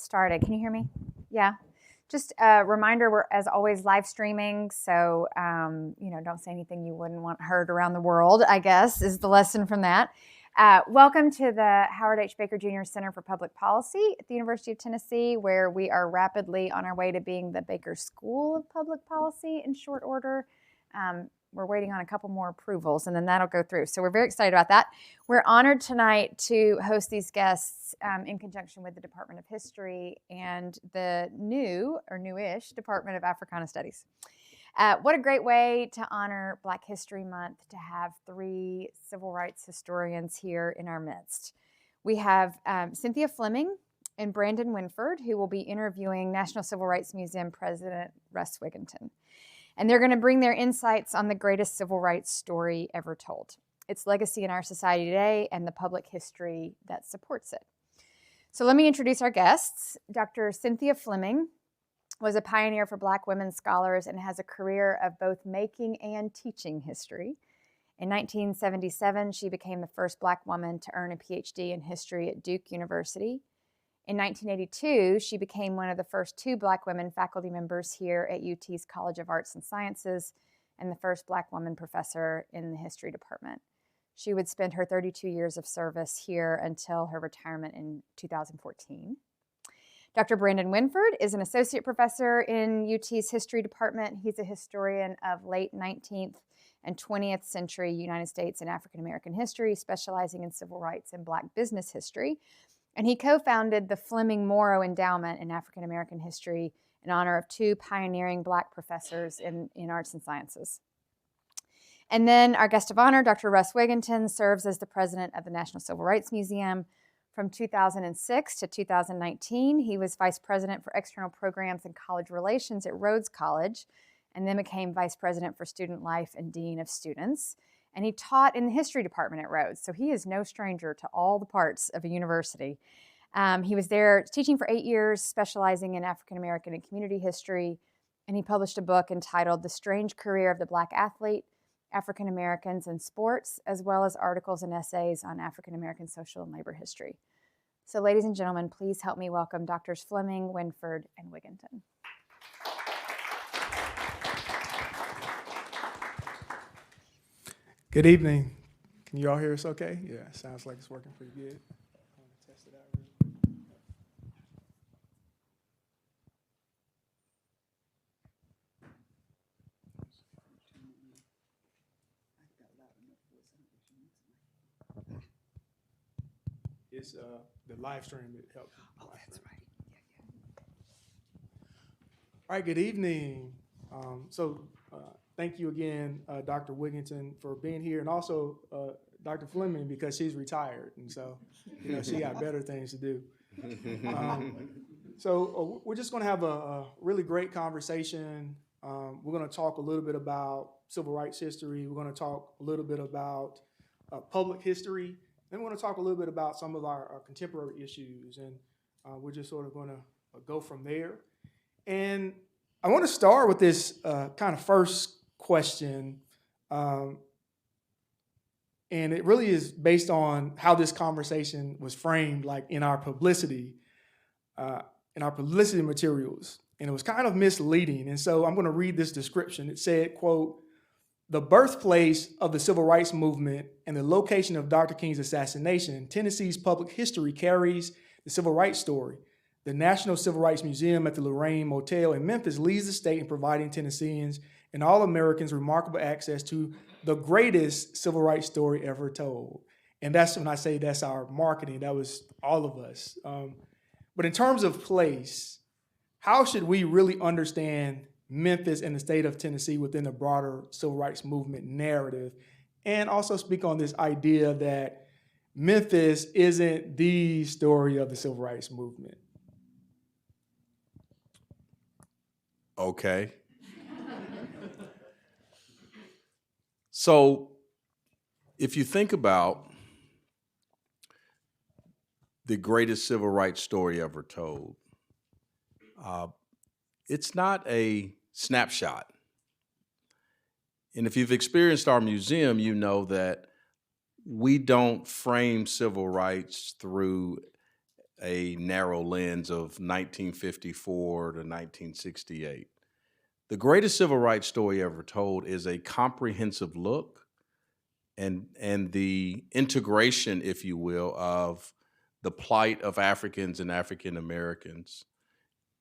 started. Can you hear me? Yeah. Just a reminder, we're, as always, live streaming, so, don't say anything you wouldn't want heard around the world, I guess, is the lesson from that. Welcome to the Howard H. Baker Jr. Center for Public Policy at the University of Tennessee, where we are rapidly on our way to being the Baker School of Public Policy in short order. We're waiting on a couple more approvals, and then that'll go through. So we're very excited about that. We're honored tonight to host these guests in conjunction with the Department of History and the new, or newish, Department of Africana Studies. What a great way to honor Black History Month to have three civil rights historians here in our midst. We have Cynthia Fleming and Brandon Winford, who will be interviewing National Civil Rights Museum President Russ Wigginton. And they're going to bring their insights on the greatest civil rights story ever told, its legacy in our society today, and the public history that supports it. So let me introduce our guests. Dr. Cynthia Fleming was a pioneer for Black women scholars and has a career of both making and teaching history. In 1977, she became the first Black woman to earn a PhD in history at Duke University. In 1982, she became one of the first two Black women faculty members here at UT's College of Arts and Sciences and the first Black woman professor in the history department. She would spend her 32 years of service here until her retirement in 2014. Dr. Brandon Winford is an associate professor in UT's history department. He's a historian of late 19th and 20th century United States and African American history, specializing in civil rights and Black business history. And he co-founded the Fleming Morrow Endowment in African American history in honor of two pioneering Black professors in arts and sciences. And then our guest of honor, Dr. Russ Wigginton, serves as the president of the National Civil Rights Museum. From 2006 to 2019, he was vice president for external programs and college relations at Rhodes College, and then became vice president for student life and dean of students. And he taught in the history department at Rhodes, so he is no stranger to all the parts of a university. He was there teaching for 8 years, specializing in African American and community history, and he published a book entitled The Strange Career of the Black Athlete, African Americans in Sports, as well as articles and essays on African American social and labor history. So ladies and gentlemen, please help me welcome Drs. Fleming, Winford, and Wigginton. Good evening. Can you all hear us okay? Yeah, sounds like it's working pretty good. I want to test it out really. It's the live stream, it helps. Oh, that's right. Yeah. All right, good evening. Thank you again, Dr. Wigginton, for being here, and also Dr. Fleming, because she's retired, and so she got better things to do. We're just going to have a really great conversation. We're going to talk a little bit about civil rights history. We're going to talk a little bit about public history. Then we're going to talk a little bit about some of our contemporary issues, and we're just sort of going to go from there. And I want to start with this kind of first question, and it really is based on how this conversation was framed, like in our publicity materials, and it was kind of misleading. And so I'm going to read this description. It said, quote, "The birthplace of the civil rights movement and the location of Dr. King's assassination, Tennessee's public history carries the civil rights story. The National Civil Rights Museum at the Lorraine Motel in Memphis leads the state in providing Tennesseans and all Americans remarkable access to the greatest civil rights story ever told." And that's when I say that's our marketing. That was all of us. But in terms of place, how should we really understand Memphis and the state of Tennessee within the broader civil rights movement narrative, and also speak on this idea that Memphis isn't the story of the civil rights movement? Okay. So if you think about the greatest civil rights story ever told, it's not a snapshot. And if you've experienced our museum, you know that we don't frame civil rights through a narrow lens of 1954 to 1968. The greatest civil rights story ever told is a comprehensive look and the integration, if you will, of the plight of Africans and African Americans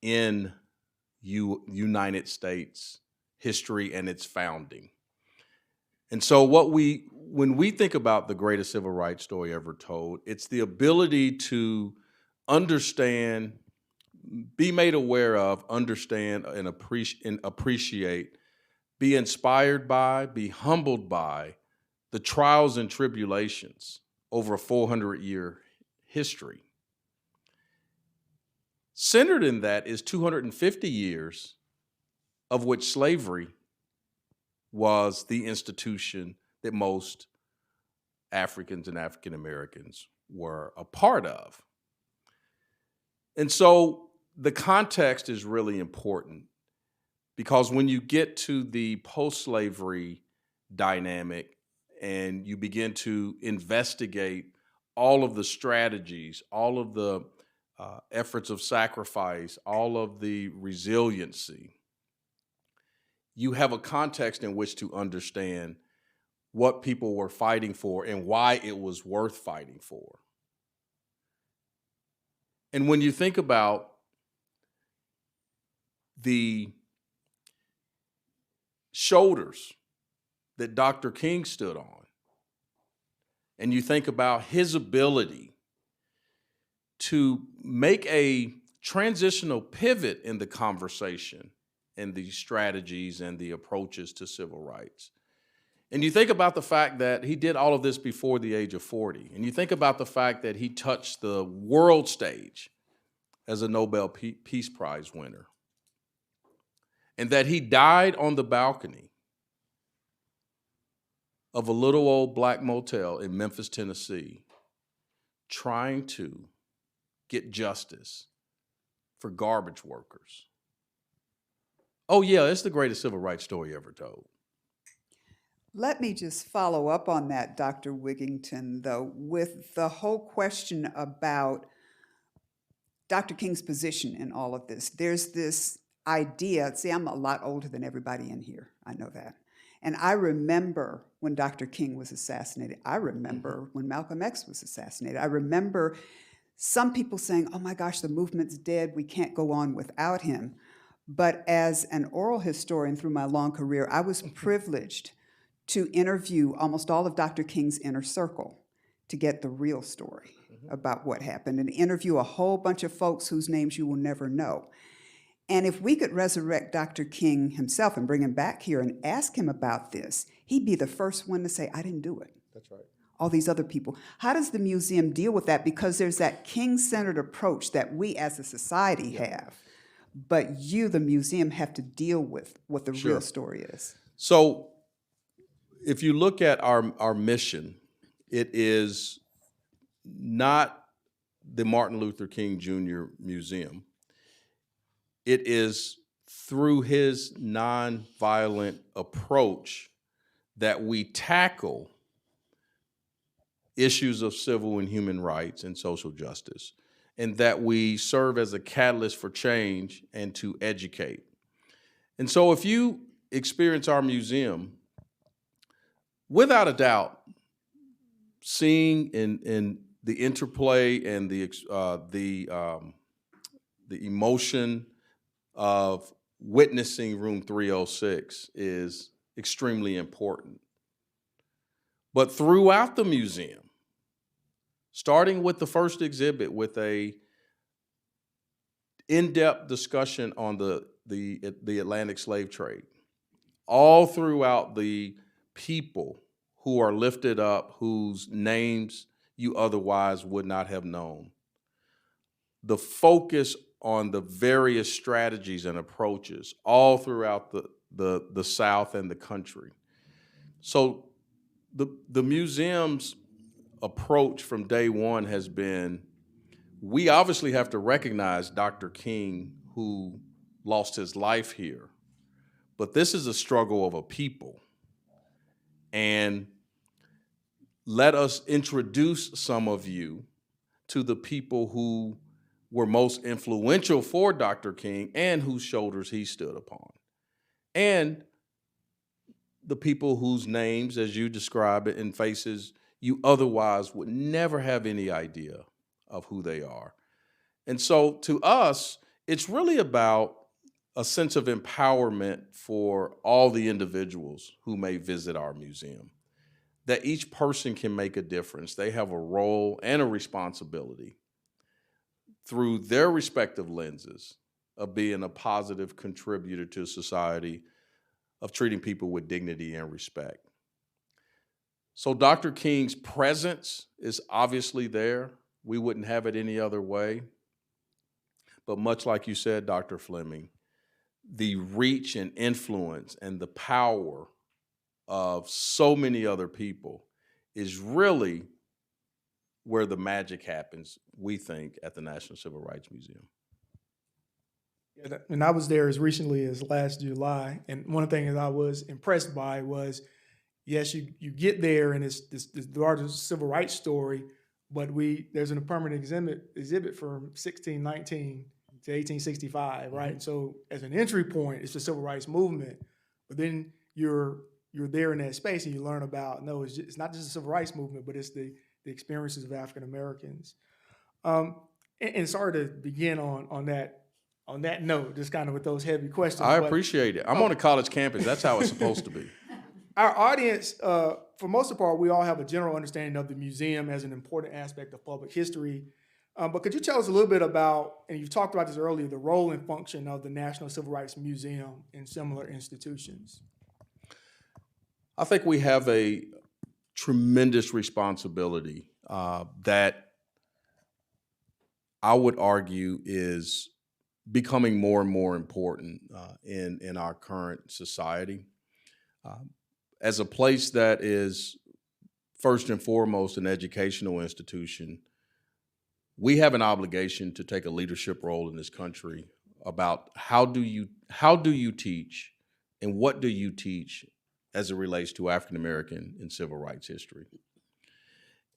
in United States history and its founding. And so when we think about the greatest civil rights story ever told, it's the ability to understand, be made aware of, understand, and appreciate, be inspired by, be humbled by the trials and tribulations over a 400-year history. Centered in that is 250 years of which slavery was the institution that most Africans and African Americans were a part of. And so the context is really important, because when you get to the post-slavery dynamic and you begin to investigate all of the strategies, all of the efforts of sacrifice, all of the resiliency, you have a context in which to understand what people were fighting for and why it was worth fighting for. And when you think about the shoulders that Dr. King stood on, and you think about his ability to make a transitional pivot in the conversation and the strategies and the approaches to civil rights. And you think about the fact that he did all of this before the age of 40. And you think about the fact that he touched the world stage as a Nobel Peace Prize winner. And that he died on the balcony of a little old black motel in Memphis, Tennessee, trying to get justice for garbage workers. Oh yeah, it's the greatest civil rights story ever told. Let me just follow up on that, Dr. Wigginton, though, with the whole question about Dr. King's position in all of this. There's this idea, see, I'm a lot older than everybody in here, I know that. And I remember when Dr. King was assassinated. I remember when Malcolm X was assassinated. I remember some people saying, oh my gosh, the movement's dead, we can't go on without him. But as an oral historian through my long career, I was privileged to interview almost all of Dr. King's inner circle to get the real story about what happened, and interview a whole bunch of folks whose names you will never know. And if we could resurrect Dr. King himself and bring him back here and ask him about this, he'd be the first one to say, I didn't do it. That's right. All these other people. How does the museum deal with that? Because there's that King-centered approach that we as a society have, but you, the museum, have to deal with what the real story is. So if you look at our mission, it is not the Martin Luther King Jr. Museum. It is through his nonviolent approach that we tackle issues of civil and human rights and social justice, and that we serve as a catalyst for change and to educate. And so if you experience our museum, without a doubt, seeing in the interplay and the emotion of witnessing room 306 is extremely important. But throughout the museum, starting with the first exhibit with a in-depth discussion on the Atlantic slave trade, all throughout the people who are lifted up, whose names you otherwise would not have known. The focus on the various strategies and approaches all throughout the South and the country. So the museum's approach from day one has been, we obviously have to recognize Dr. King, who lost his life here, but this is a struggle of a people. And let us introduce some of you to the people who were most influential for Dr. King and whose shoulders he stood upon. And the people whose names, as you describe it, and faces you otherwise would never have any idea of who they are. And so to us, it's really about a sense of empowerment for all the individuals who may visit our museum, that each person can make a difference. They have a role and a responsibility through their respective lenses of being a positive contributor to society, of treating people with dignity and respect. So Dr. King's presence is obviously there. We wouldn't have it any other way. But much like you said, Dr. Fleming, the reach and influence and the power of so many other people is really where the magic happens, we think, at the National Civil Rights Museum. Yeah, and I was there as recently as last July, and one of the things I was impressed by was, yes, you get there and it's this larger civil rights story, but there's a permanent exhibit from 1619 to 1865, right? Mm-hmm. So as an entry point, it's the civil rights movement, but then you're there in that space and you learn about, no, it's not just the civil rights movement, but it's the experiences of African Americans. And sorry to begin on that note, just kind of with those heavy questions. I appreciate it. I'm on a college campus. That's how it's supposed to be. Our audience, for most of the part, we all have a general understanding of the museum as an important aspect of public history. But could you tell us a little bit about, and you've talked about this earlier, the role and function of the National Civil Rights Museum in similar institutions? I think we have a tremendous responsibility that I would argue is becoming more and more important in our current society. As a place that is first and foremost an educational institution, we have an obligation to take a leadership role in this country about how do you teach and what do you teach as it relates to African American and civil rights history.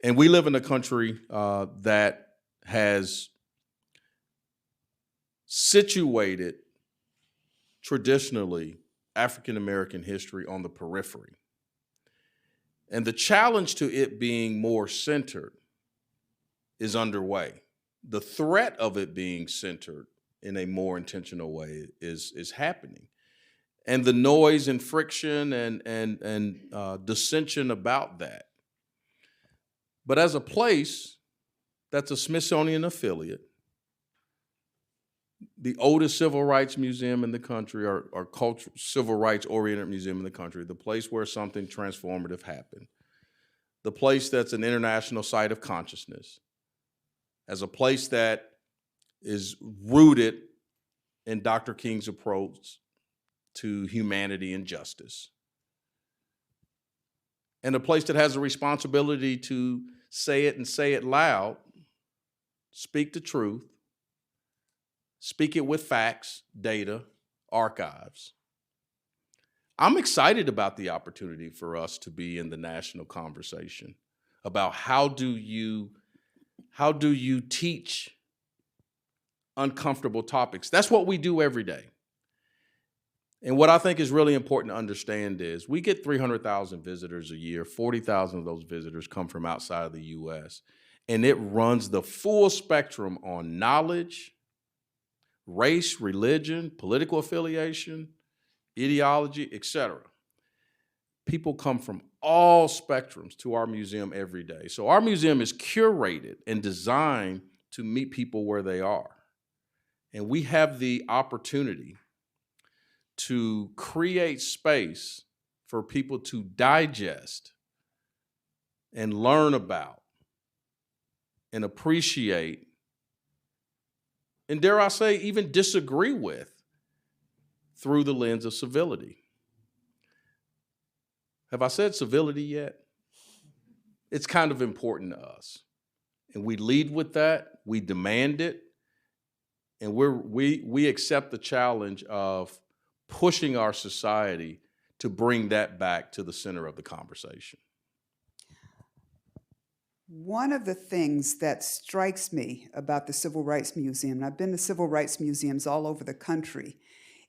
And we live in a country that has situated traditionally African American history on the periphery. And the challenge to it being more centered is underway. The threat of it being centered in a more intentional way is happening. And the noise and friction and dissension about that. But as a place that's a Smithsonian affiliate, the oldest civil rights museum in the country, or civil rights oriented museum in the country, the place where something transformative happened, the place that's an international site of consciousness, as a place that is rooted in Dr. King's approach to humanity and justice, and a place that has a responsibility to say it and say it loud, speak the truth, speak it with facts, data, archives. I'm excited about the opportunity for us to be in the national conversation about how do you teach uncomfortable topics. That's what we do every day. And what I think is really important to understand is we get 300,000 visitors a year. 40,000 of those visitors come from outside of the U.S. And it runs the full spectrum on knowledge, race, religion, political affiliation, ideology, etc. People come from all spectrums to our museum every day. So our museum is curated and designed to meet people where they are. And we have the opportunity to create space for people to digest and learn about and appreciate, and dare I say, even disagree with, through the lens of civility. Have I said civility yet? It's kind of important to us. And we lead with that, we demand it, and we accept the challenge of pushing our society to bring that back to the center of the conversation. One of the things that strikes me about the Civil Rights Museum, and I've been to civil rights museums all over the country,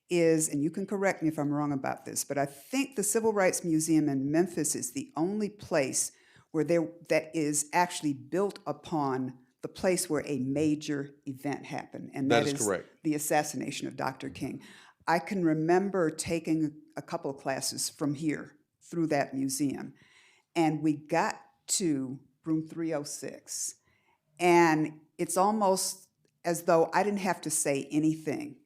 is, and you can correct me if I'm wrong about this, but I think the Civil Rights Museum in Memphis is the only place that is actually built upon the place where a major event happened, and That that is is correct. the assassination of Dr. King. I can remember taking a couple of classes from here through that museum, and we got to room 306, and it's almost as though I didn't have to say anything.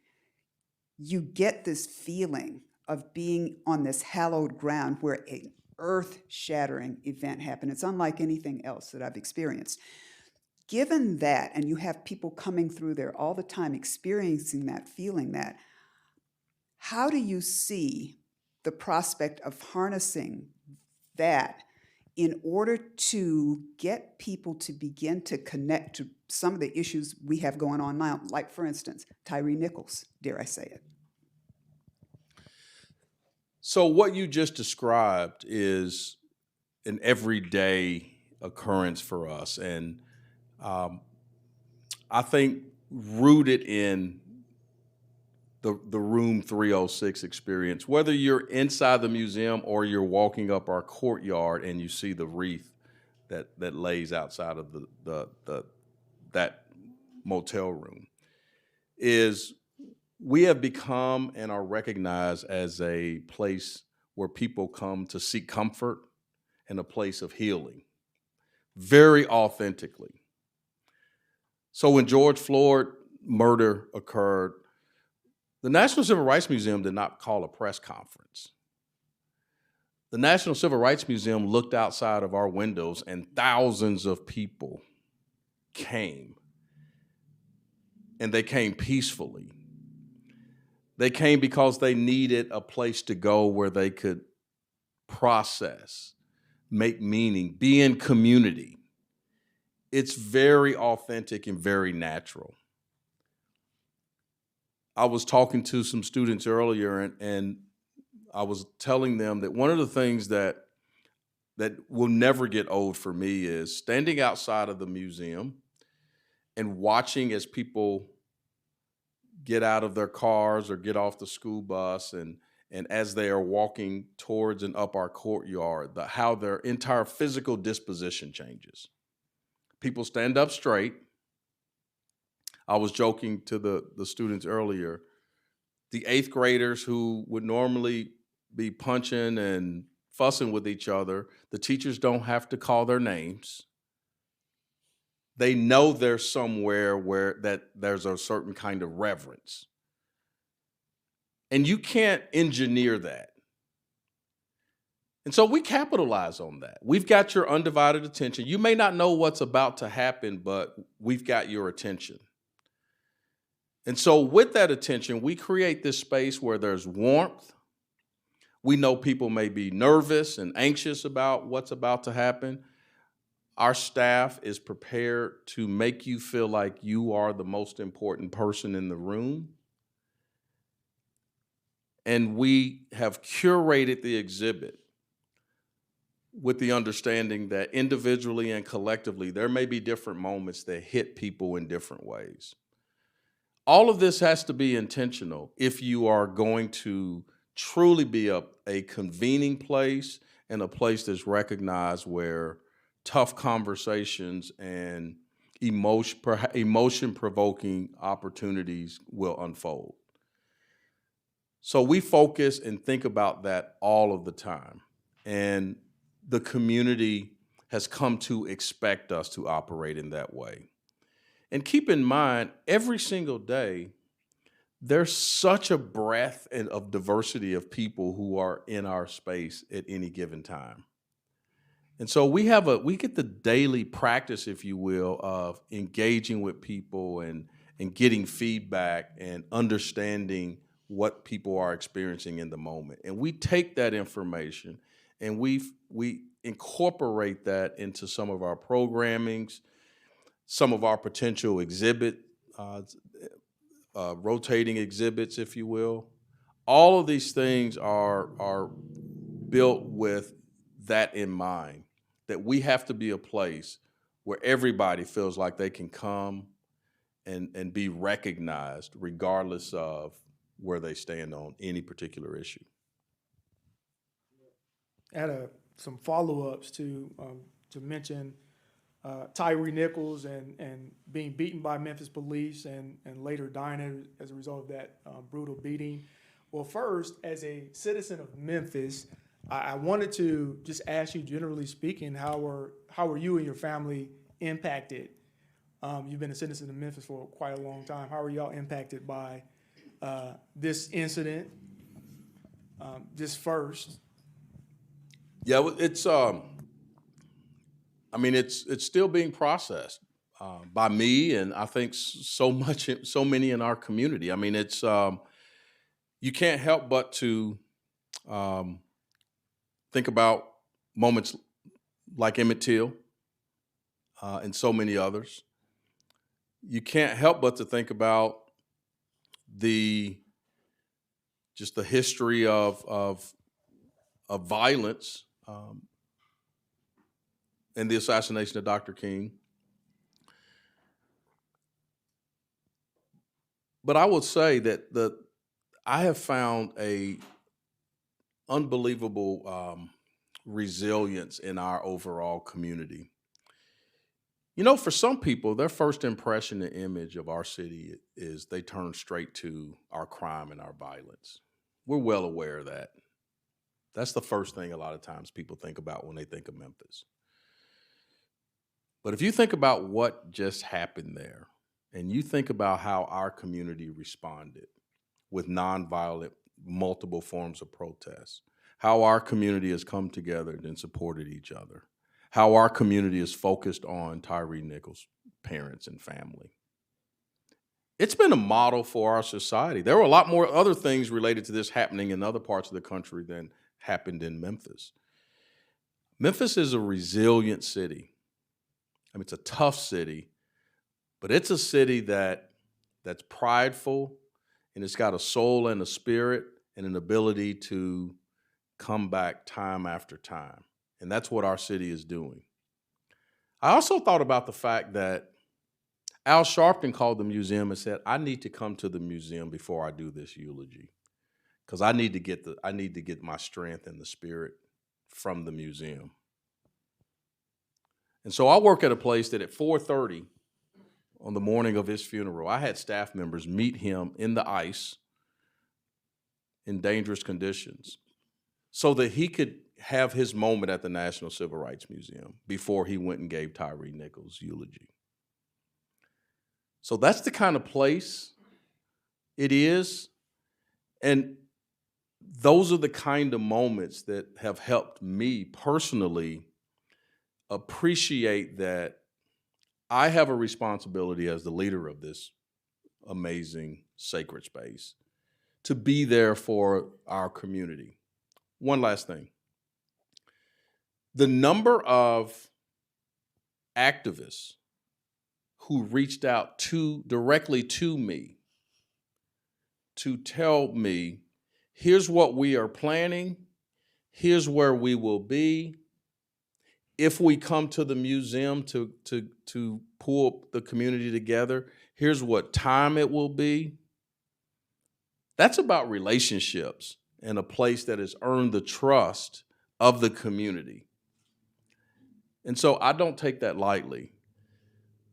You get this feeling of being on this hallowed ground where an earth-shattering event happened. It's unlike anything else that I've experienced. Given that, and you have people coming through there all the time experiencing that, feeling that, how do you see the prospect of harnessing that in order to get people to begin to connect to some of the issues we have going on now, like, for instance, Tyree Nichols, dare I say it? So what you just described is an everyday occurrence for us, and I think rooted in the room 306 experience, whether you're inside the museum or you're walking up our courtyard and you see the wreath that lays outside of that motel room, is we have become and are recognized as a place where people come to seek comfort and a place of healing, very authentically. So when George Floyd murder occurred, the National Civil Rights Museum did not call a press conference. The National Civil Rights Museum looked outside of our windows and thousands of people came. And they came peacefully. They came because they needed a place to go where they could process, make meaning, be in community. It's very authentic and very natural. I was talking to some students earlier, and I was telling them that one of the things that will never get old for me is standing outside of the museum and watching as people get out of their cars or get off the school bus, and as they are walking towards and up our courtyard, how their entire physical disposition changes. People stand up straight. I was joking to the students earlier. The eighth graders who would normally be punching and fussing with each other, the teachers don't have to call their names. They know there's somewhere where that there's a certain kind of reverence. And you can't engineer that. And so we capitalize on that. We've got your undivided attention. You may not know what's about to happen, but we've got your attention. And so with that attention, we create this space where there's warmth. We know people may be nervous and anxious about what's about to happen. Our staff is prepared to make you feel like you are the most important person in the room. And we have curated the exhibit with the understanding that individually and collectively, there may be different moments that hit people in different ways. All of this has to be intentional if you are going to truly be a convening place and a place that's recognized where tough conversations and emotion-provoking opportunities will unfold. So we focus and think about that all of the time. And the community has come to expect us to operate in that way. And keep in mind, every single day, there's such a breadth of diversity of people who are in our space at any given time. And so we get the daily practice, if you will, of engaging with people and getting feedback and understanding what people are experiencing in the moment. And we take that information and we incorporate that into some of our programmings, some of our potential rotating exhibits, if you will. All of these things are built with that in mind, that we have to be a place where everybody feels like they can come and be recognized regardless of where they stand on any particular issue. I had some follow-ups to mention Tyree Nichols and being beaten by Memphis police and later dying as a result of that brutal beating. Well, first, as a citizen of Memphis, I wanted to just ask you, generally speaking, how were you and your family impacted? You've been a citizen of Memphis for quite a long time. How are y'all impacted by this incident? Just first. Yeah, it's it's still being processed by me, and I think so many in our community. I mean, it's you can't help but to think about moments like Emmett Till and so many others. You can't help but to think about the history of violence and the assassination of Dr. King. But I will say that I have found a unbelievable resilience in our overall community. You know, for some people, their first impression and image of our city is they turn straight to our crime and our violence. We're well aware of that. That's the first thing a lot of times people think about when they think of Memphis. But if you think about what just happened there, and you think about how our community responded with nonviolent, multiple forms of protest, how our community has come together and supported each other, how our community is focused on Tyree Nichols' parents and family. It's been a model for our society. There were a lot more other things related to this happening in other parts of the country than happened in Memphis. Memphis is a resilient city. I mean, it's a tough city, but it's a city that's prideful, and it's got a soul and a spirit and an ability to come back time after time. And that's what our city is doing. I also thought about the fact that Al Sharpton called the museum and said, I need to come to the museum before I do this eulogy, because I need to get my strength and the spirit from the museum. And so I work at a place that at 4:30 on the morning of his funeral, I had staff members meet him in the ice in dangerous conditions so that he could have his moment at the National Civil Rights Museum before he went and gave Tyree Nichols' eulogy. So that's the kind of place it is. And those are the kind of moments that have helped me personally appreciate that I have a responsibility as the leader of this amazing sacred space to be there for our community. One last thing. The number of activists who reached out directly to me to tell me, here's what we are planning, here's where we will be. If we come to the museum to pull the community together, here's what time it will be. That's about relationships and a place that has earned the trust of the community. And so I don't take that lightly.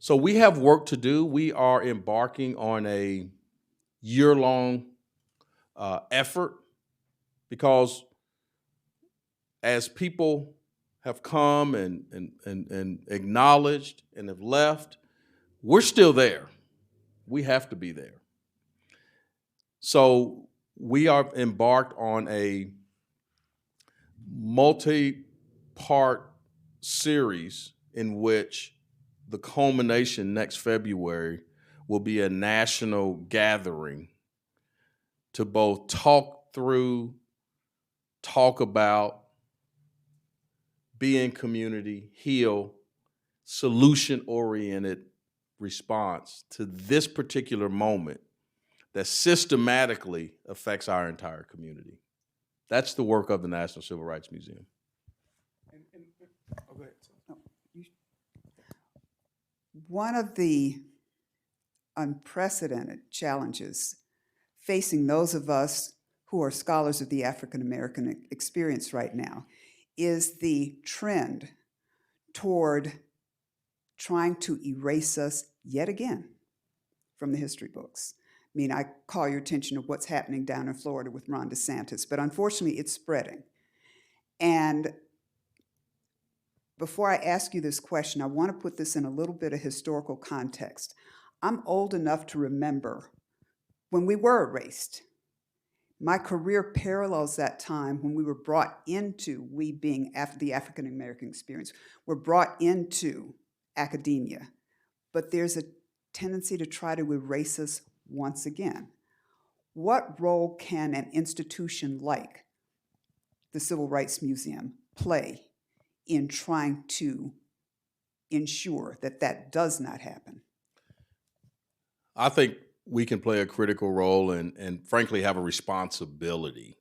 So we have work to do. We are embarking on a year-long effort, because as people have come and acknowledged and have left, we're still there. We have to be there. So we are embarked on a multi-part series in which the culmination next February will be a national gathering to both talk through, talk about, be in community, heal, solution-oriented response to this particular moment that systematically affects our entire community. That's the work of the National Civil Rights Museum. Oh, go ahead. No, one of the unprecedented challenges facing those of us who are scholars of the African American experience right now is the trend toward trying to erase us yet again from the history books. I mean, I call your attention to what's happening down in Florida with Ron DeSantis, but unfortunately it's spreading. And before I ask you this question, I want to put this in a little bit of historical context. I'm old enough to remember when we were erased. My career parallels that time when we were brought into, we being the African American experience, were brought into academia. But there's a tendency to try to erase us once again. What role can an institution like the Civil Rights Museum play in trying to ensure that that does not happen? I think we can play a critical role and frankly have a responsibility.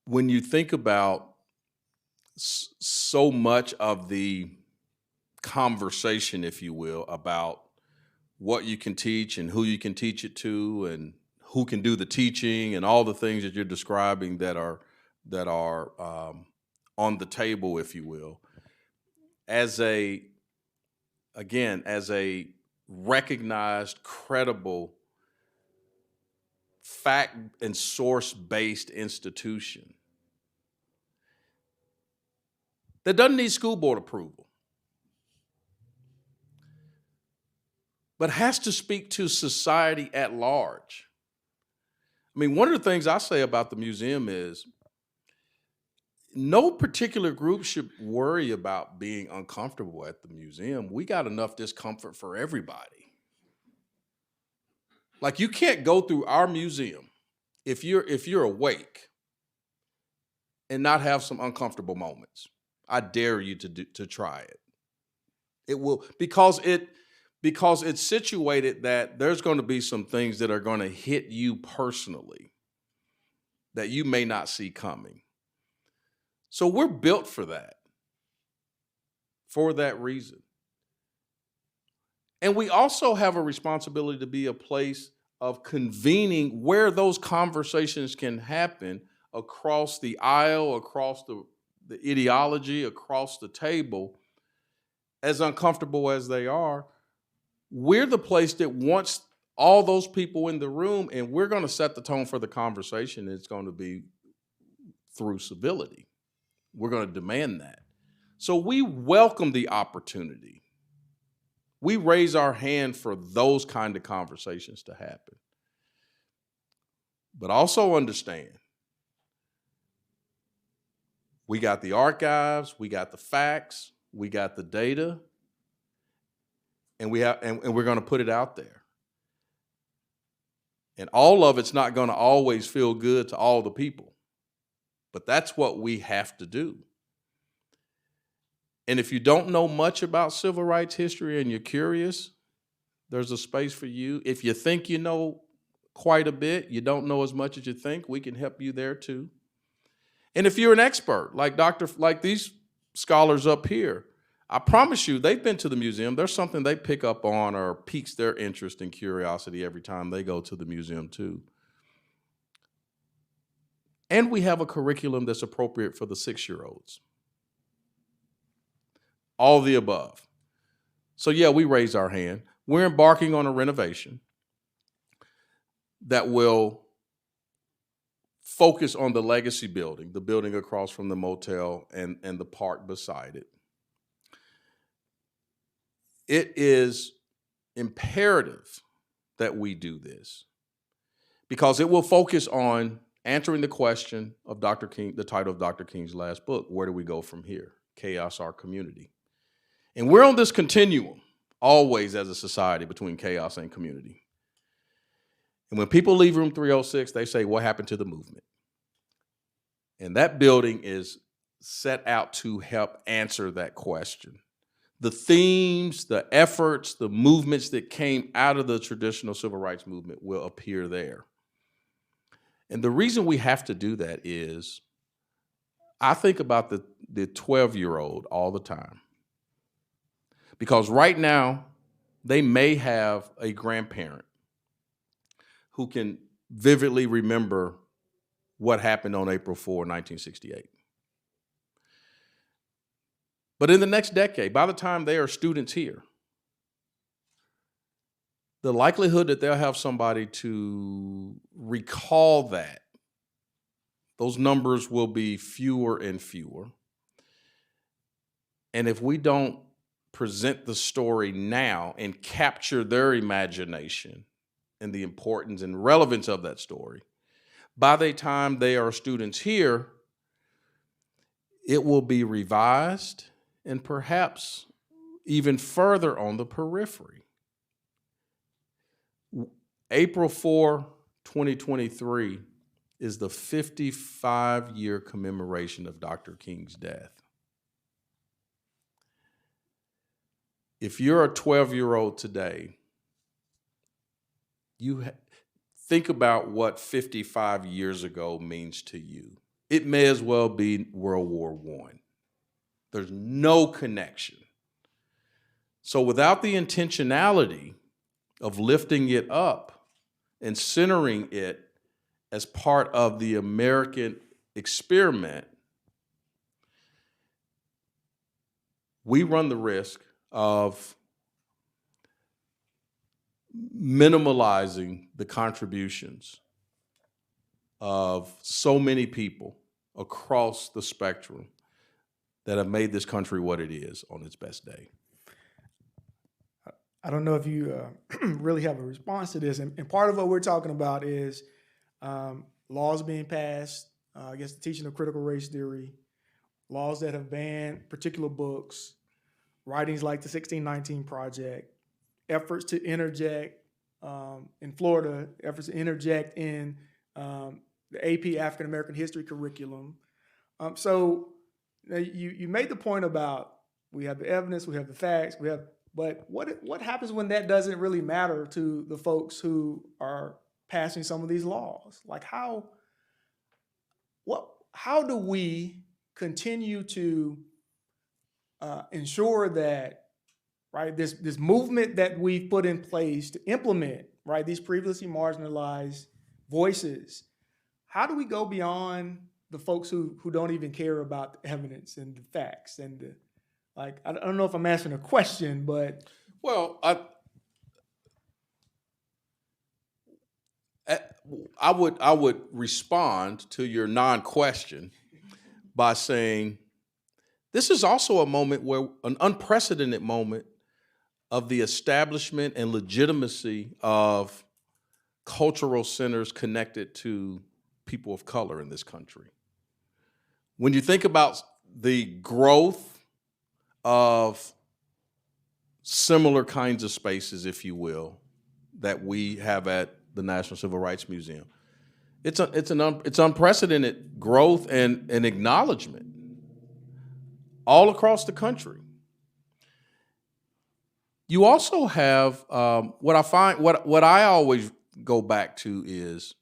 When you think about so much of the conversation, if you will, about what you can teach and who you can teach it to and who can do the teaching and all the things that you're describing that are on the table, if you will, as a recognized, credible, fact and source-based institution that doesn't need school board approval, but has to speak to society at large. I mean, one of the things I say about the museum is no particular group should worry about being uncomfortable at the museum. We got enough discomfort for everybody. Like, you can't go through our museum if you're awake and not have some uncomfortable moments. I dare you to try it. It will, because it's situated that there's going to be some things that are going to hit you personally that you may not see coming. So we're built for that reason. And we also have a responsibility to be a place of convening where those conversations can happen across the aisle, across the ideology, across the table. As uncomfortable as they are, we're the place that wants all those people in the room, and we're going to set the tone for the conversation. It's going to be through civility. We're going to demand that. So we welcome the opportunity. We raise our hand for those kind of conversations to happen. But also understand, we got the archives, we got the facts, we got the data, and we're going to put it out there. And all of it's not going to always feel good to all the people. But that's what we have to do. And if you don't know much about civil rights history and you're curious, there's a space for you. If you think you know quite a bit, you don't know as much as you think, we can help you there too. And if you're an expert, like these scholars up here, I promise you, they've been to the museum. There's something they pick up on or piques their interest and curiosity every time they go to the museum too. And we have a curriculum that's appropriate for the 6-year-olds. All the above. So yeah, we raise our hand. We're embarking on a renovation that will focus on the legacy building, the building across from the motel and the park beside it. It is imperative that we do this because it will focus on answering the question of Dr. King, the title of Dr. King's last book, Where Do We Go From Here? Chaos, Our Community. And we're on this continuum, always as a society, between chaos and community. And when people leave room 306, they say, what happened to the movement? And that building is set out to help answer that question. The themes, the efforts, the movements that came out of the traditional civil rights movement will appear there. And the reason we have to do that is, I think about the 12-year-old all the time. Because right now, they may have a grandparent who can vividly remember what happened on April 4, 1968. But in the next decade, by the time they are students here, the likelihood that they'll have somebody to recall that, those numbers will be fewer and fewer. And if we don't present the story now and capture their imagination and the importance and relevance of that story, by the time they are students here, it will be revised and perhaps even further on the periphery. April 4, 2023 is the 55-year commemoration of Dr. King's death. If you're a 12-year-old today, think about what 55 years ago means to you. It may as well be World War I. There's no connection. So without the intentionality of lifting it up and centering it as part of the American experiment, we run the risk of minimalizing the contributions of so many people across the spectrum that have made this country what it is on its best day. I don't know if you really have a response to this. And part of what we're talking about is laws being passed against the teaching of critical race theory, laws that have banned particular books, writings like the 1619 Project, efforts to interject in Florida, efforts to interject in the AP African American History curriculum. So you made the point about we have the evidence, we have the facts, but what happens when that doesn't really matter to the folks who are passing some of these laws? Like how do we continue to ensure that, right, this movement that we've put in place to implement, right, these previously marginalized voices, how do we go beyond the folks who don't even care about the evidence and the facts and the, like, I don't know if I'm asking a question, but. Well, I would respond to your non-question by saying this is also a moment where an unprecedented moment of the establishment and legitimacy of cultural centers connected to people of color in this country. When you think about the growth of similar kinds of spaces, if you will, that we have at the National Civil Rights Museum, it's unprecedented growth and acknowledgement all across the country. You also have what I always go back to is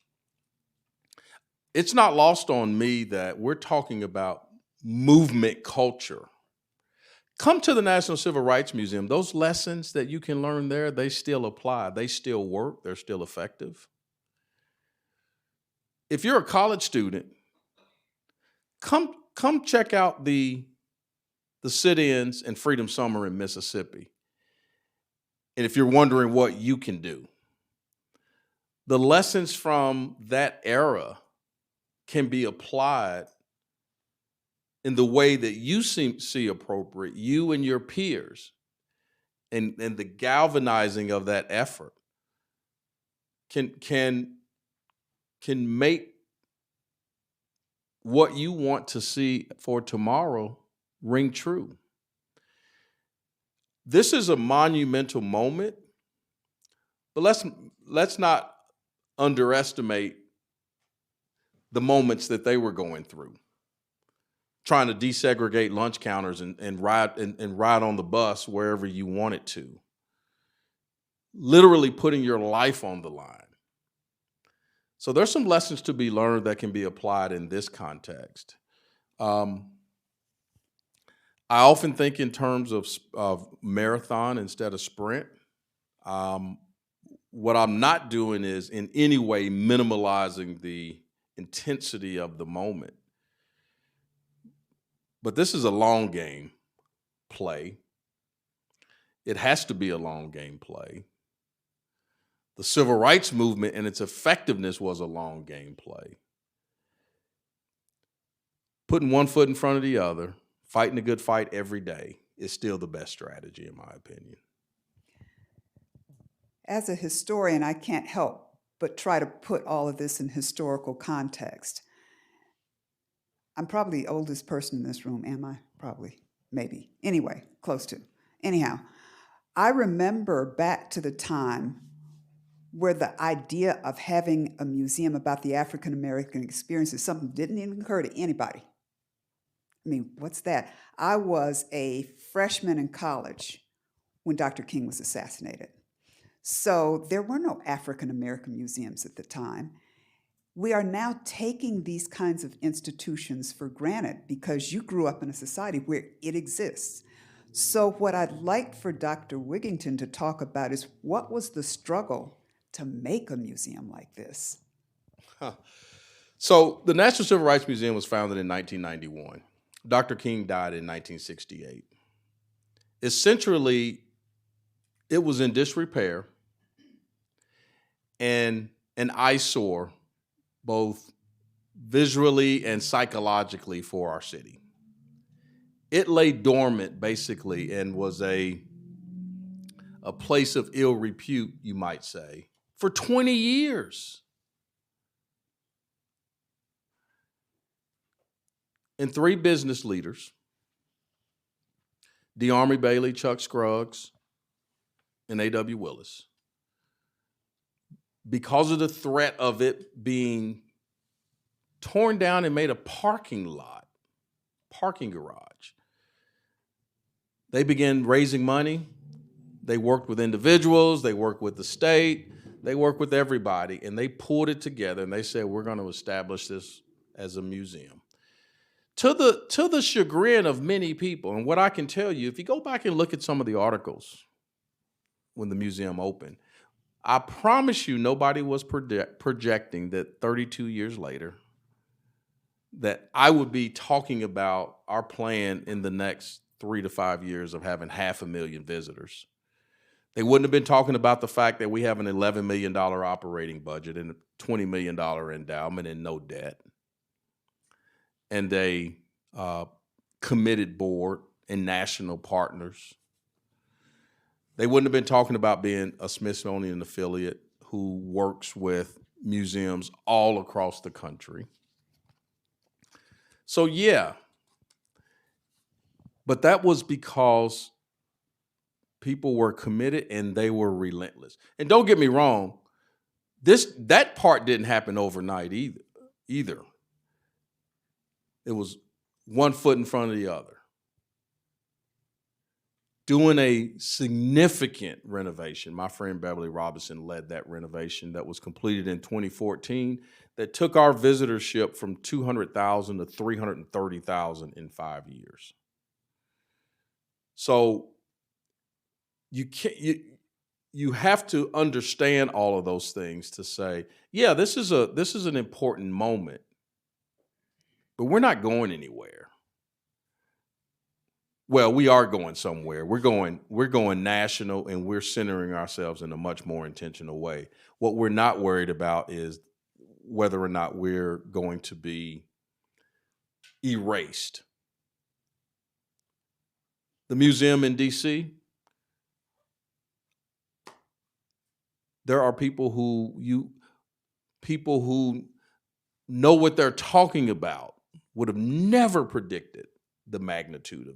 it's not lost on me that we're talking about movement culture. Come to the National Civil Rights Museum. Those lessons that you can learn there, they still apply. They still work. They're still effective. If you're a college student, come check out the sit-ins and Freedom Summer in Mississippi. And if you're wondering what you can do, the lessons from that era can be applied in the way that you see appropriate, you and your peers, and the galvanizing of that effort can make what you want to see for tomorrow ring true. This is a monumental moment, but let's not underestimate the moments that they were going through, trying to desegregate lunch counters and ride on the bus wherever you wanted to, literally putting your life on the line. So there's some lessons to be learned that can be applied in this context. I often think in terms of marathon instead of sprint. What I'm not doing is in any way minimalizing the intensity of the moment. But this is a long game play. It has to be a long game play. The civil rights movement and its effectiveness was a long game play. Putting one foot in front of the other, fighting a good fight every day is still the best strategy, in my opinion. As a historian, I can't help but try to put all of this in historical context. I'm probably the oldest person in this room, am I? Probably, maybe. Anyway, close to. Anyhow, I remember back to the time where the idea of having a museum about the African American experience is something that didn't even occur to anybody. I mean, what's that? I was a freshman in college when Dr. King was assassinated. So there were no African American museums at the time. We are now taking these kinds of institutions for granted because you grew up in a society where it exists. So what I'd like for Dr. Wigginton to talk about is what was the struggle to make a museum like this? So the National Civil Rights Museum was founded in 1991. Dr. King died in 1968. Essentially, it was in disrepair and an eyesore, both visually and psychologically, for our city. It lay dormant, basically, and was a place of ill repute, you might say, for 20 years. And three business leaders, D. Army Bailey, Chuck Scruggs, and A.W. Willis, because of the threat of it being torn down and made a parking garage, they began raising money. They worked with individuals, they worked with the state, they worked with everybody, and they pulled it together and they said, we're going to establish this as a museum. To the chagrin of many people, and what I can tell you, if you go back and look at some of the articles when the museum opened, I promise you nobody was projecting that 32 years later that I would be talking about our plan in the next 3 to 5 years of having 500,000 visitors. They wouldn't have been talking about the fact that we have an $11 million operating budget and a $20 million endowment and no debt, and a committed board and national partners. They wouldn't have been talking about being a Smithsonian affiliate who works with museums all across the country. So yeah, but that was because people were committed and they were relentless. And don't get me wrong, that part didn't happen overnight either. It was one foot in front of the other. Doing a significant renovation. My friend Beverly Robinson led that renovation that was completed in 2014 that took our visitorship from 200,000 to 330,000 in 5 years. So you have to understand all of those things to say, yeah, this is an important moment, but we're not going anywhere. Well, we are going somewhere. We're going national, and we're centering ourselves in a much more intentional way. What we're not worried about is whether or not we're going to be erased. The museum in DC, there are people who know what they're talking about would have never predicted the magnitude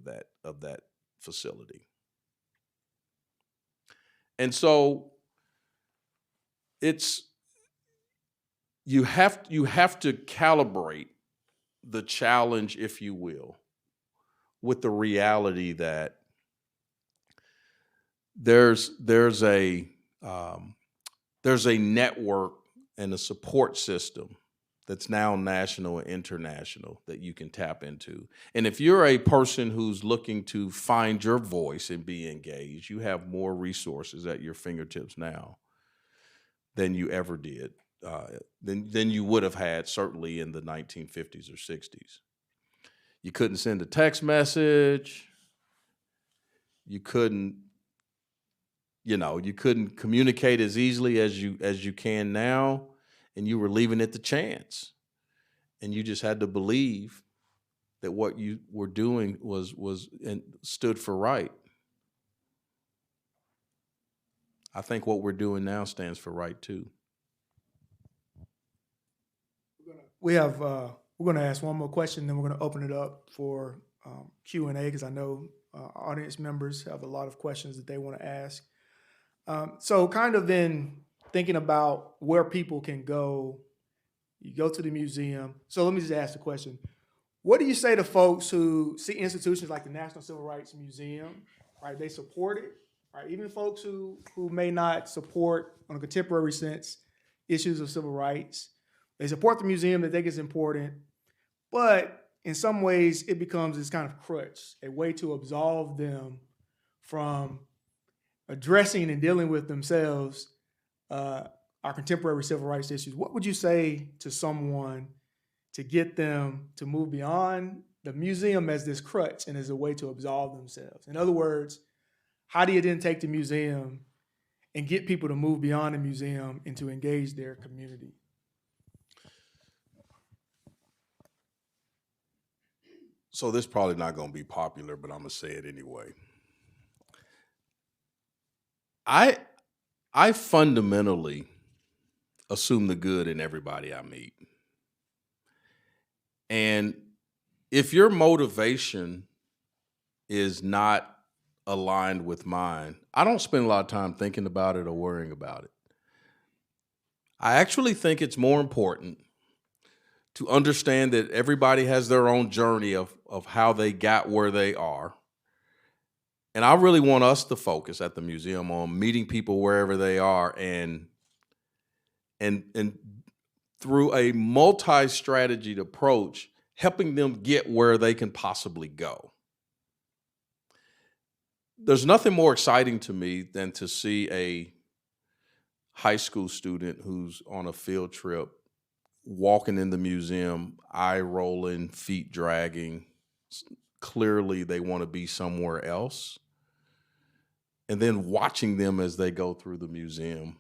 of that facility. And so you have to calibrate the challenge, if you will, with the reality that there's a network and a support system that's now national and international that you can tap into. And if you're a person who's looking to find your voice and be engaged, you have more resources at your fingertips now than you ever did, than you would have had certainly in the 1950s or 60s. You couldn't send a text message. You couldn't communicate as easily as you can now, and you were leaving it to chance. And you just had to believe that what you were doing was and stood for right. I think what we're doing now stands for right too. We're going to ask one more question, then we're going to open it up for Q&A, because I know audience members have a lot of questions that they want to ask. So kind of then thinking about where people can go, you go to the museum. So let me just ask the question. What do you say to folks who see institutions like the National Civil Rights Museum, right? They support it, right? Even folks who may not support, on a contemporary sense, issues of civil rights. They support the museum, they think it's important, but in some ways it becomes this kind of crutch, a way to absolve them from addressing and dealing with themselves our contemporary civil rights issues. What would you say to someone to get them to move beyond the museum as this crutch and as a way to absolve themselves? In other words, how do you then take the museum and get people to move beyond the museum and to engage their community? So this is probably not going to be popular, but I'm going to say it anyway. I fundamentally assume the good in everybody I meet. And if your motivation is not aligned with mine, I don't spend a lot of time thinking about it or worrying about it. I actually think it's more important to understand that everybody has their own journey of how they got where they are. And I really want us to focus at the museum on meeting people wherever they are and through a multi-strategied approach, helping them get where they can possibly go. There's nothing more exciting to me than to see a high school student who's on a field trip walking in the museum, eye rolling, feet dragging. Clearly they want to be somewhere else. And then watching them as they go through the museum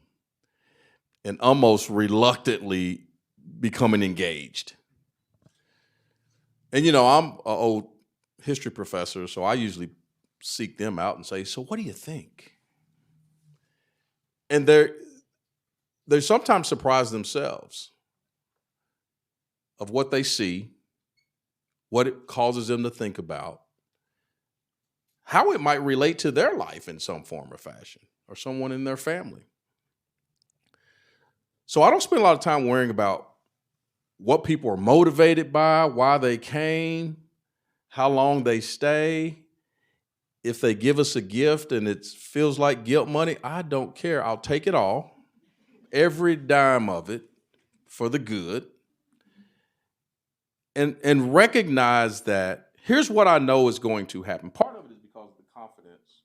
and almost reluctantly becoming engaged. And, I'm an old history professor, so I usually seek them out and say, so what do you think? And they sometimes surprise themselves of what they see, what it causes them to think about, how it might relate to their life in some form or fashion, or someone in their family. So I don't spend a lot of time worrying about what people are motivated by, why they came, how long they stay. If they give us a gift and it feels like guilt money, I don't care. I'll take it all, every dime of it, for the good. And recognize that here's what I know is going to happen. Part of it is because of the confidence.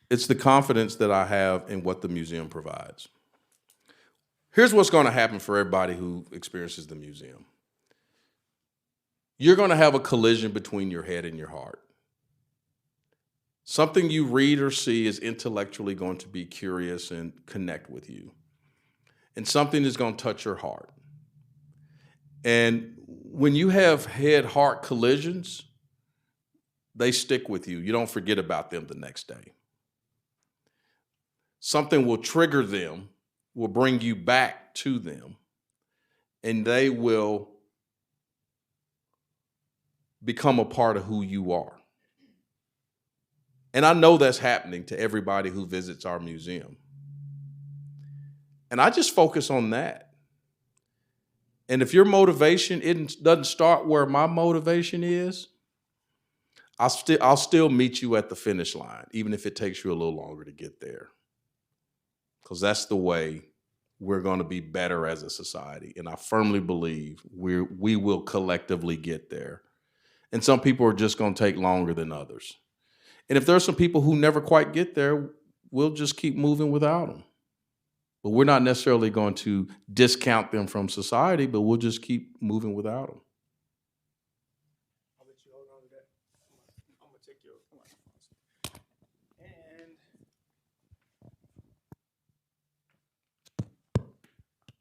It's the confidence that I have in what the museum provides. Here's what's going to happen for everybody who experiences the museum. You're going to have a collision between your head and your heart. Something you read or see is intellectually going to be curious and connect with you. And something is going to touch your heart. And when you have head-heart collisions, they stick with you. You don't forget about them the next day. Something will trigger them, will bring you back to them, and they will become a part of who you are. And I know that's happening to everybody who visits our museum. And I just focus on that. And if your motivation doesn't start where my motivation is, I'll still meet you at the finish line, even if it takes you a little longer to get there. because that's the way we're going to be better as a society. And I firmly believe we will collectively get there. And some people are just going to take longer than others. And if there's some people who never quite get there, we'll just keep moving without them. But we're not necessarily going to discount them from society, but we'll just keep moving without them. I'll let you hold on to that. I'm gonna take your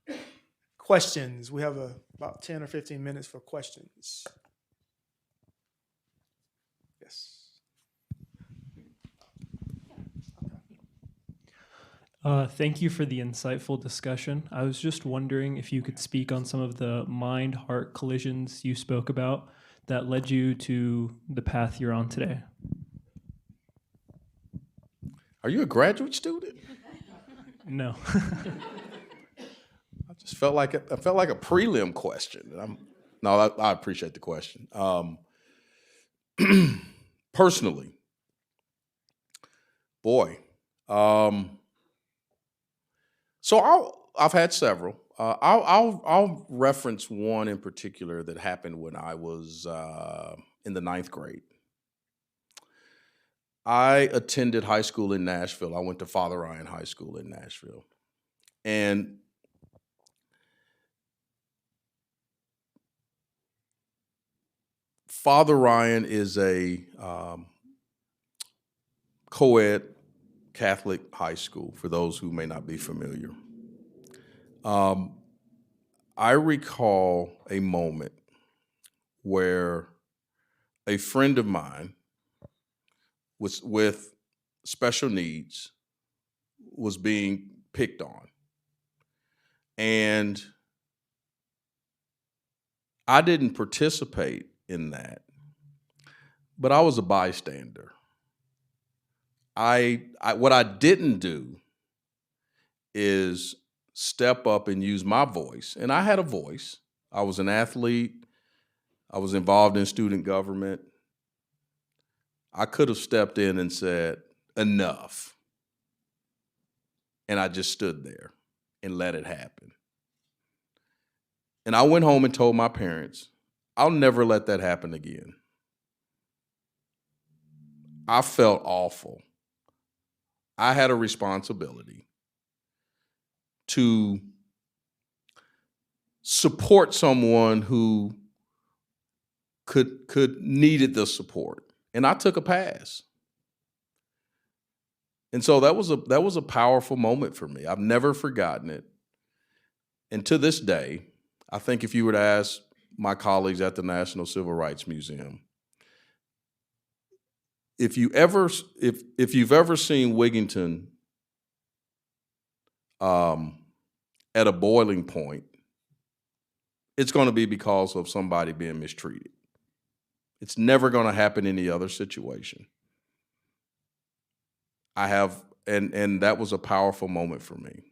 and questions. We have about 10 or 15 minutes for questions. Yes. Thank you for the insightful discussion. I was just wondering if you could speak on some of the mind-heart collisions you spoke about that led you to the path you're on today. Are you a graduate student? No. I just felt like a prelim question. I appreciate the question. Personally, boy. So I've had several. I'll reference one in particular that happened when I was in the 9th grade. I attended high school in Nashville. I went to Father Ryan High School in Nashville. And Father Ryan is a co-ed Catholic high school, for those who may not be familiar. I recall a moment where a friend of mine with special needs was being picked on. And I didn't participate in that, but I was a bystander. What I didn't do is step up and use my voice. And I had a voice. I was an athlete. I was involved in student government. I could have stepped in and said, enough. And I just stood there and let it happen. And I went home and told my parents, I'll never let that happen again. I felt awful. I had a responsibility to support someone who could needed the support, and I took a pass. And so that was a powerful moment for me. I've never forgotten it. And to this day, I think if you were to ask my colleagues at the National Civil Rights Museum, if you've ever seen Wigginton at a boiling point, it's going to be because of somebody being mistreated. It's never going to happen in any other situation. And that was a powerful moment for me.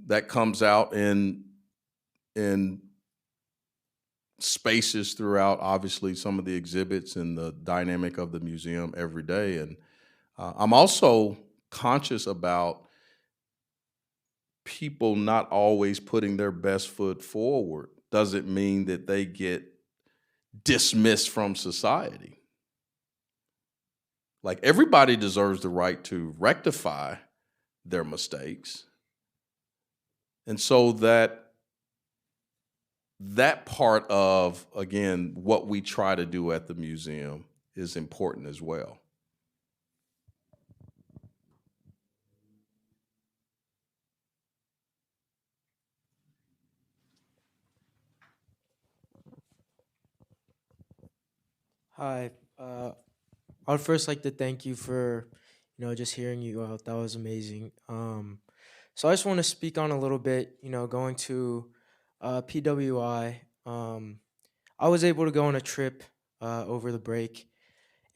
That comes out in spaces throughout, obviously, some of the exhibits and the dynamic of the museum every day. And I'm also conscious about people not always putting their best foot forward. Doesn't mean that they get dismissed from society. Like, everybody deserves the right to rectify their mistakes. And so that part of, again, what we try to do at the museum is important as well. Hi. I would first like to thank you for, just hearing you out. That was amazing. So I just want to speak on a little bit, going to PWI. I was able to go on a trip over the break,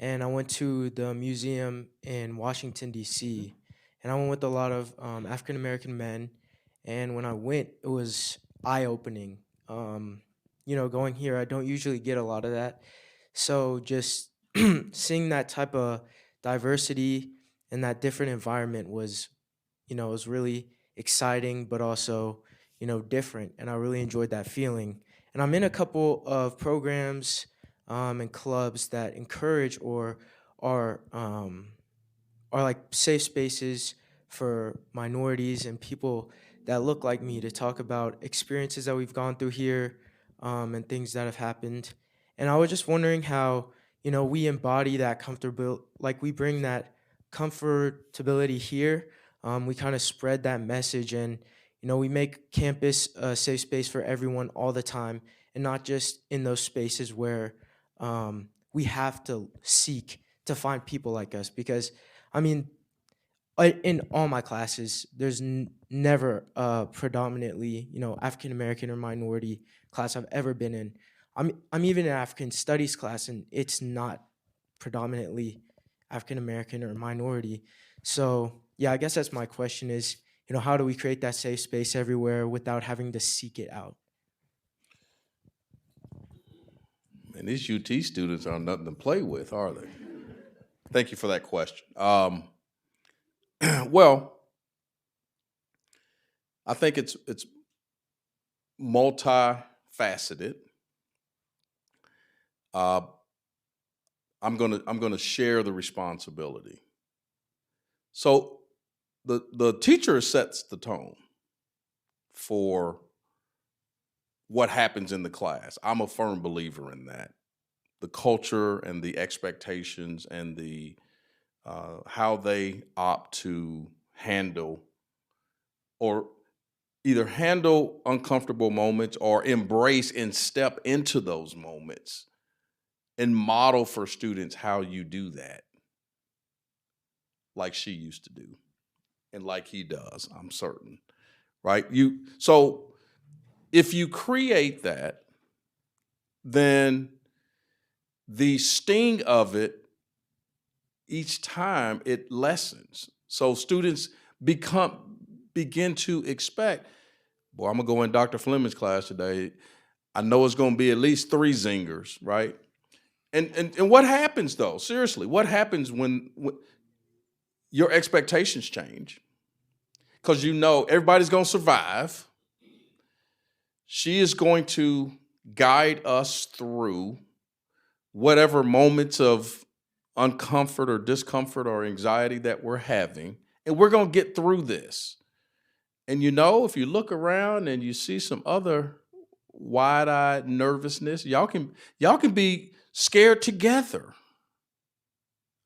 and I went to the museum in Washington, D.C., and I went with a lot of African-American men, and when I went, it was eye-opening. Going here, I don't usually get a lot of that. So just seeing that type of diversity and that different environment was, it was really exciting, but also, different. And I really enjoyed that feeling. And I'm in a couple of programs and clubs that encourage or are are like safe spaces for minorities and people that look like me to talk about experiences that we've gone through here, and things that have happened. And I was just wondering how, we embody that comfortable, like we bring that comfortability here. We kind of spread that message, and, we make campus a safe space for everyone all the time, and not just in those spaces where we have to seek to find people like us. Because, I mean, in all my classes, there's never a predominantly, African American or minority class I've ever been in. I'm even in African Studies class, and it's not predominantly African American or minority. So yeah, I guess that's my question: is, how do we create that safe space everywhere without having to seek it out? And these UT students are nothing to play with, are they? Thank you for that question. Well, I think it's multifaceted. I'm gonna share the responsibility. So the teacher sets the tone for what happens in the class. I'm a firm believer in that. The culture and the expectations and the how they opt to handle or either handle uncomfortable moments or embrace and step into those moments and model for students how you do that, like she used to do and like he does, I'm certain, right? So if you create that, then the sting of it each time it lessens. So students begin to expect, boy, I'm gonna go in Dr. Fleming's class today. I know it's gonna be at least 3 zingers, right? And what happens though? Seriously, what happens when your expectations change? Because everybody's gonna survive. She is going to guide us through whatever moments of uncomfort or discomfort or anxiety that we're having, and we're going to get through this. And if you look around and you see some other wide-eyed nervousness, y'all can be scared together.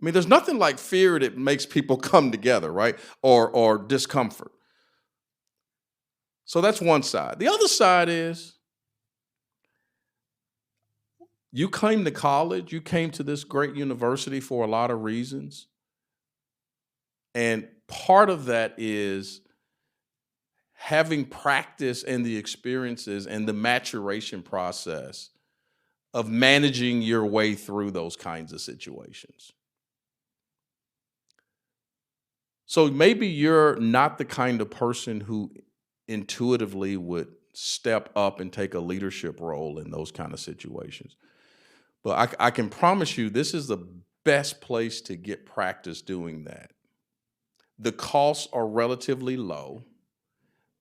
I mean, there's nothing like fear that makes people come together, right? Or discomfort. So that's one side. The other side is you came to college, you came to this great university for a lot of reasons. And part of that is having practice and the experiences and the maturation process of managing your way through those kinds of situations. So maybe you're not the kind of person who intuitively would step up and take a leadership role in those kind of situations. But I can promise you this is the best place to get practice doing that. The costs are relatively low.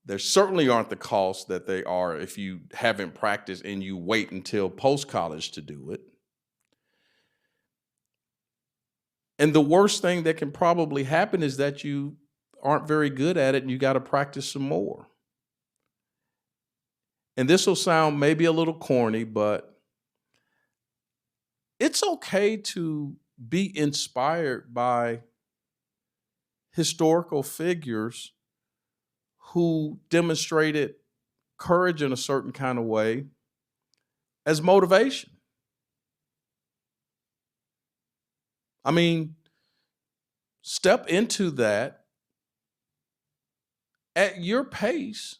There certainly aren't the costs that they are if you haven't practiced and you wait until post-college to do it. And the worst thing that can probably happen is that you aren't very good at it and you got to practice some more. And this will sound maybe a little corny, but it's okay to be inspired by historical figures who demonstrated courage in a certain kind of way as motivation. I mean, step into that at your pace,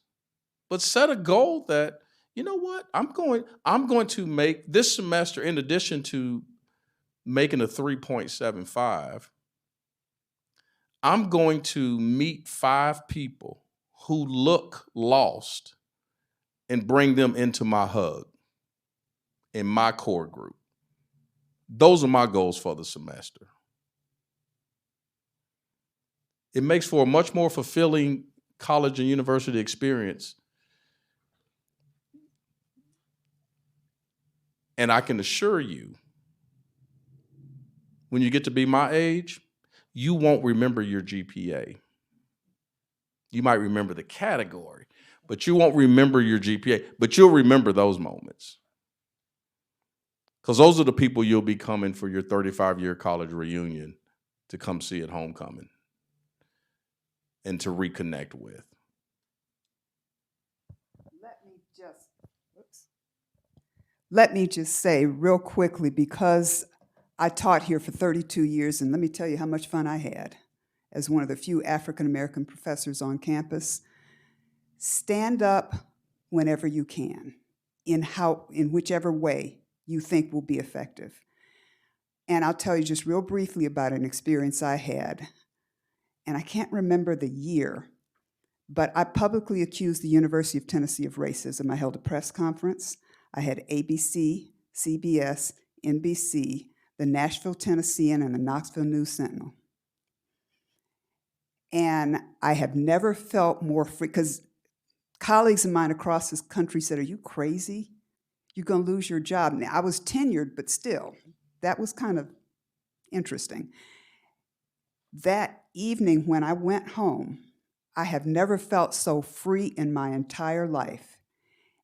but set a goal that, you know what, I'm going to make this semester, in addition to making a 3.75, I'm going to meet 5 people who look lost and bring them into my hug, in my core group. Those are my goals for the semester. It makes for a much more fulfilling college and university experience. And I can assure you, when you get to be my age, you won't remember your GPA. You might remember the category, but you won't remember your GPA, but you'll remember those moments. Because those are the people you'll be coming for your 35-year college reunion to come see at homecoming and to reconnect with. Let me just say real quickly, because I taught here for 32 years, and let me tell you how much fun I had as one of the few African-American professors on campus. Stand up whenever you can, in whichever way you think will be effective. And I'll tell you just real briefly about an experience I had. And I can't remember the year, but I publicly accused the University of Tennessee of racism. I held a press conference. I had ABC, CBS, NBC, the Nashville Tennessean, and the Knoxville News Sentinel. And I have never felt more free, because colleagues of mine across this country said, "Are you crazy? You're going to lose your job." Now, I was tenured, but still, that was kind of interesting. That evening when I went home, I have never felt so free in my entire life.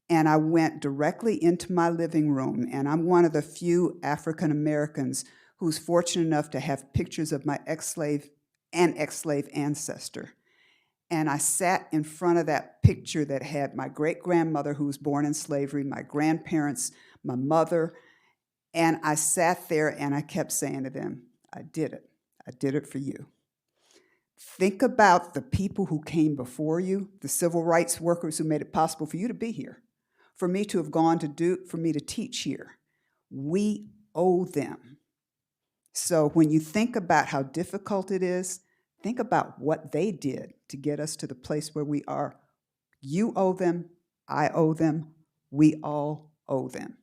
And I went directly into my living room, and I'm one of the few African Americans who's fortunate enough to have pictures of my ex-slave ancestor. And I sat in front of that picture that had my great-grandmother, who was born in slavery, my grandparents, my mother, and I sat there and I kept saying to them, "I did it. I did it for you." Think about the people who came before you, the civil rights workers who made it possible for you to be here, for me to have for me to teach here. We owe them. So when you think about how difficult it is, think about what they did to get us to the place where we are. You owe them, I owe them, we all owe them.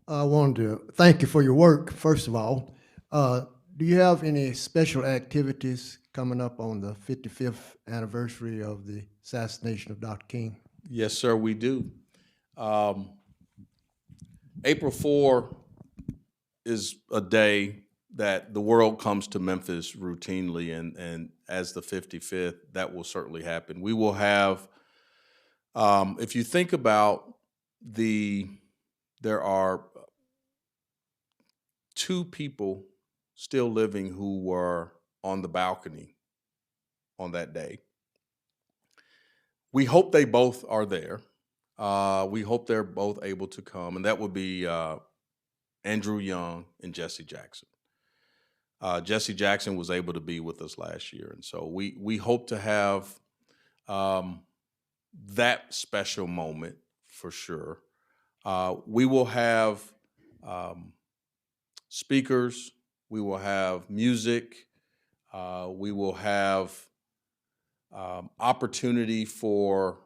I wanted to thank you for your work, first of all. Do you have any special activities coming up on the 55th anniversary of the assassination of Dr. King? Yes, sir, we do. April 4 is a day that the world comes to Memphis routinely, and as the 55th, that will certainly happen. We will have, if you think about there are 2 people still living who were on the balcony on that day. We hope they both are there. We hope they're both able to come, and that would be Andrew Young and Jesse Jackson. Jesse Jackson was able to be with us last year, and so we hope to have that special moment for sure. We will have speakers. We will have music. We will have opportunity for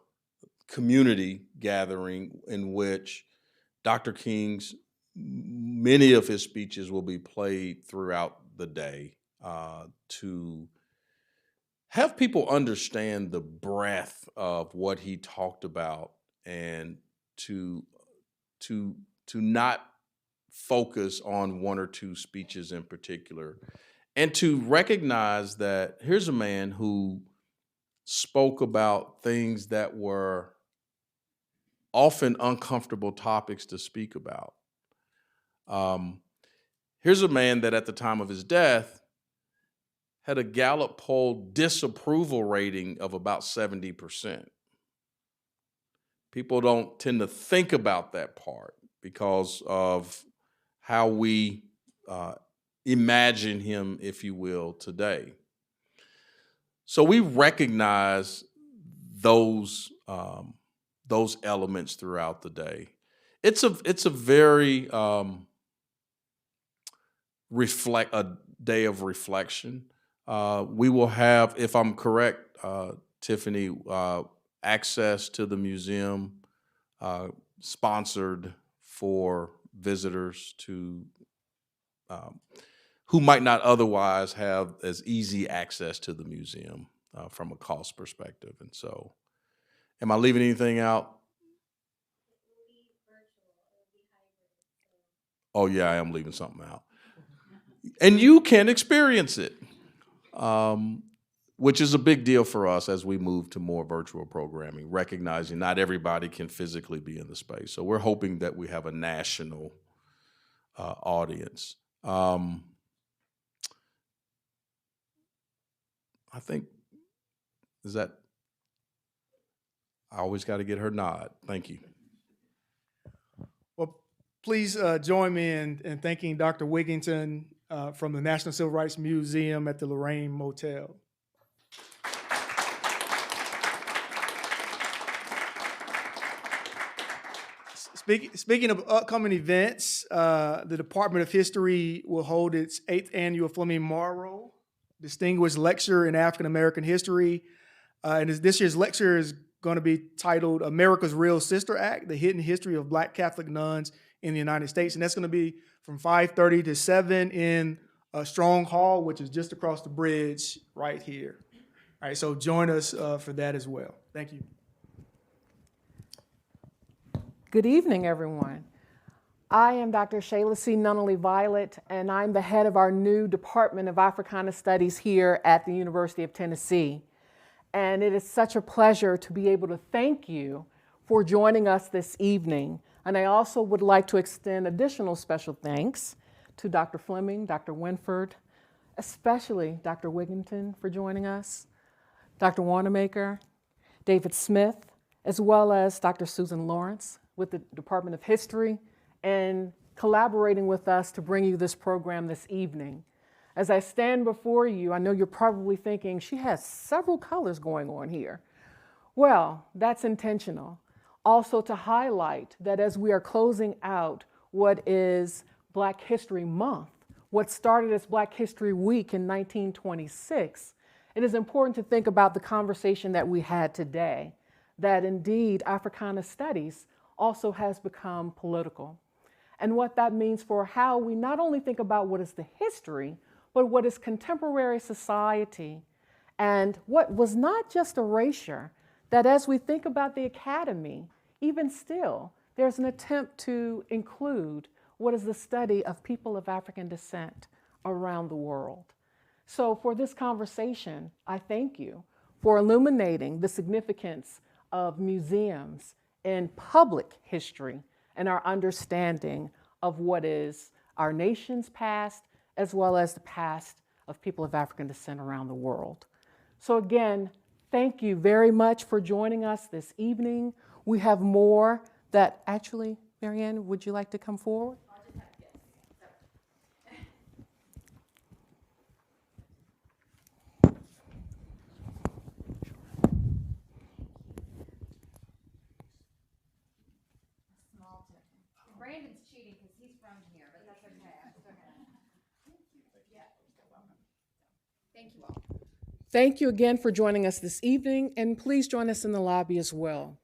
community gathering in which Dr. King's, many of his speeches will be played throughout the day to have people understand the breadth of what he talked about, and to not focus on 1 or 2 speeches in particular, and to recognize that here's a man who spoke about things that were often uncomfortable topics to speak about. Here's a man that at the time of his death had a Gallup poll disapproval rating of about 70%. People don't tend to think about that part because of how we imagine him, if you will, today. So we recognize those elements throughout the day. It's a very a day of reflection. We will have, if I'm correct, Tiffany, access to the museum sponsored for visitors to who might not otherwise have as easy access to the museum from a cost perspective. And so, am I leaving anything out? Oh yeah, I am leaving something out. And you can experience it, which is a big deal for us as we move to more virtual programming, recognizing not everybody can physically be in the space. So we're hoping that we have a national audience. I think, is that, I always got to get her nod. Thank you. Well, please join me in thanking Dr. Wigginton from the National Civil Rights Museum at the Lorraine Motel. Speaking of upcoming events, the Department of History will hold its 8th annual Fleming Morrow Distinguished Lecture in African American History. And this year's lecture is going to be titled America's Real Sister Act, The Hidden History of Black Catholic Nuns in the United States. And that's going to be from 5:30 to 7 in Strong Hall, which is just across the bridge right here. All right, so join us for that as well. Thank you. Good evening, everyone. I am Dr. Shayla C. Nunnally Violet, and I'm the head of our new Department of Africana Studies here at the University of Tennessee. And it is such a pleasure to be able to thank you for joining us this evening. And I also would like to extend additional special thanks to Dr. Fleming, Dr. Winford, especially Dr. Wigginton for joining us, Dr. Wanamaker, David Smith, as well as Dr. Susan Lawrence with the Department of History, and collaborating with us to bring you this program this evening. As I stand before you, I know you're probably thinking, she has several colors going on here. Well, that's intentional. Also to highlight that as we are closing out what is Black History Month, what started as Black History Week in 1926, it is important to think about the conversation that we had today, that indeed Africana Studies also has become political. And what that means for how we not only think about what is the history, but what is contemporary society, and what was not just erasure, that as we think about the academy, even still, there's an attempt to include what is the study of people of African descent around the world. So for this conversation, I thank you for illuminating the significance of museums in public history and our understanding of what is our nation's past, as well as the past of people of African descent around the world. So again, thank you very much for joining us this evening. We have more that actually, Marianne, would you like to come forward? Brandon's cheating because he's from here, but that's okay. That's okay. Yeah. Thank you all. Thank you again for joining us this evening, and please join us in the lobby as well.